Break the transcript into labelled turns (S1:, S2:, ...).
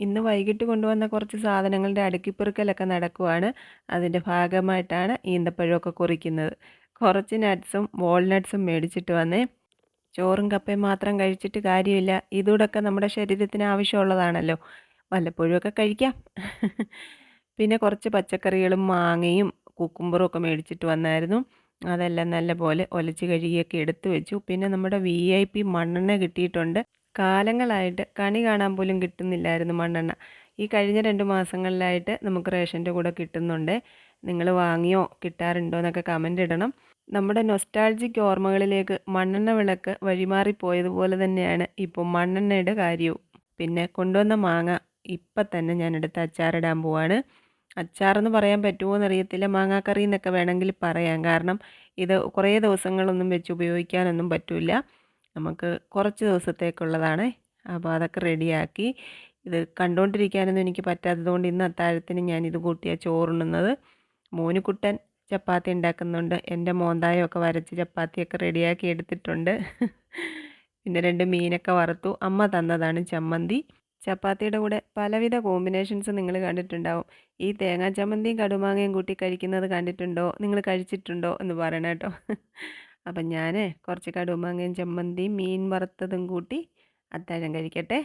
S1: ഇന്ന് വൈകിട്ട് കൊണ്ടുവന്ന കുറച്ച് സാധനങ്ങളുടെ അടുക്കിപ്പെറുക്കലൊക്കെ നടക്കുവാണ്. അതിൻ്റെ ഭാഗമായിട്ടാണ് ഈന്തപ്പഴമൊക്കെ കുറിക്കുന്നത്. കുറച്ച് നട്ട്സും വാൾനട്ട്സും മേടിച്ചിട്ട് വന്നേ. ചോറും കപ്പയും മാത്രം കഴിച്ചിട്ട് കാര്യമില്ല. ഇതൂടൊക്കെ നമ്മുടെ ശരീരത്തിന് ആവശ്യമുള്ളതാണല്ലോ. വല്ലപ്പോഴുമൊക്കെ കഴിക്കാം. പിന്നെ കുറച്ച് പച്ചക്കറികളും മാങ്ങയും കുക്കുമ്പറും ഒക്കെ മേടിച്ചിട്ട് വന്നായിരുന്നു. അതെല്ലാം നല്ലപോലെ ഒലച്ച് കഴുകിയൊക്കെ എടുത്തു വെച്ചു. പിന്നെ നമ്മുടെ VIP മണ്ണെണ്ണ കിട്ടിയിട്ടുണ്ട്. കാലങ്ങളായിട്ട് കണി കാണാൻ പോലും കിട്ടുന്നില്ലായിരുന്നു മണ്ണെണ്ണ. ഈ കഴിഞ്ഞ 2 മാസങ്ങളിലായിട്ട് നമുക്ക് റേഷൻ്റെ കൂടെ കിട്ടുന്നുണ്ട്. നിങ്ങൾ വാങ്ങിയോ കിട്ടാറുണ്ടോ എന്നൊക്കെ കമൻ്റ് ഇടണം. നമ്മുടെ നൊസ്റ്റാൾജിക് ഓർമ്മകളിലേക്ക് മണ്ണെണ്ണ വിളക്ക് വഴിമാറിപ്പോയതുപോലെ തന്നെയാണ് ഇപ്പോൾ മണ്ണെണ്ണയുടെ കാര്യവും. പിന്നെ കൊണ്ടുവന്ന മാങ്ങ ഇപ്പം തന്നെ ഞാനെടുത്ത് അച്ചാറിടാൻ പോവാണ്. അച്ചാറെന്ന് പറയാൻ പറ്റുമോ എന്നറിയത്തില്ല. മാങ്ങാക്കറി എന്നൊക്കെ വേണമെങ്കിൽ പറയാം. കാരണം ഇത് കുറേ ദിവസങ്ങളൊന്നും വെച്ച് ഉപയോഗിക്കാനൊന്നും പറ്റില്ല. നമുക്ക് കുറച്ച് ദിവസത്തേക്കുള്ളതാണ്. അപ്പോൾ അതൊക്കെ റെഡിയാക്കി. ഇത് കണ്ടുകൊണ്ടിരിക്കാനൊന്നും എനിക്ക് പറ്റാത്തതുകൊണ്ട് ഇന്ന് അത്താഴത്തിന് ഞാനിത് കൂട്ടിയാണ് ചോറുണ്ണുന്നത്. മോനുകുട്ടൻ ചപ്പാത്തി ഉണ്ടാക്കുന്നുണ്ട്. എൻ്റെ മോന്തായമൊക്കെ വരച്ച് ചപ്പാത്തിയൊക്കെ റെഡിയാക്കി എടുത്തിട്ടുണ്ട്. പിന്നെ 2 മീനൊക്കെ വറുത്തു. അമ്മ തന്നതാണ് ചമ്മന്തി. ചപ്പാത്തിയുടെ കൂടെ പലവിധ കോമ്പിനേഷൻസ് നിങ്ങൾ കണ്ടിട്ടുണ്ടാവും. ഈ തേങ്ങാ ചമ്മന്തിയും കടുമാങ്ങയും കൂട്ടി കഴിക്കുന്നത് കണ്ടിട്ടുണ്ടോ? നിങ്ങൾ കഴിച്ചിട്ടുണ്ടോ എന്ന് പറയണം കേട്ടോ. അപ്പം ഞാൻ കുറച്ച് കടുമാങ്ങയും ചമ്മന്തിയും മീൻ വറുത്തതും കൂട്ടി അത്താഴം കഴിക്കട്ടെ.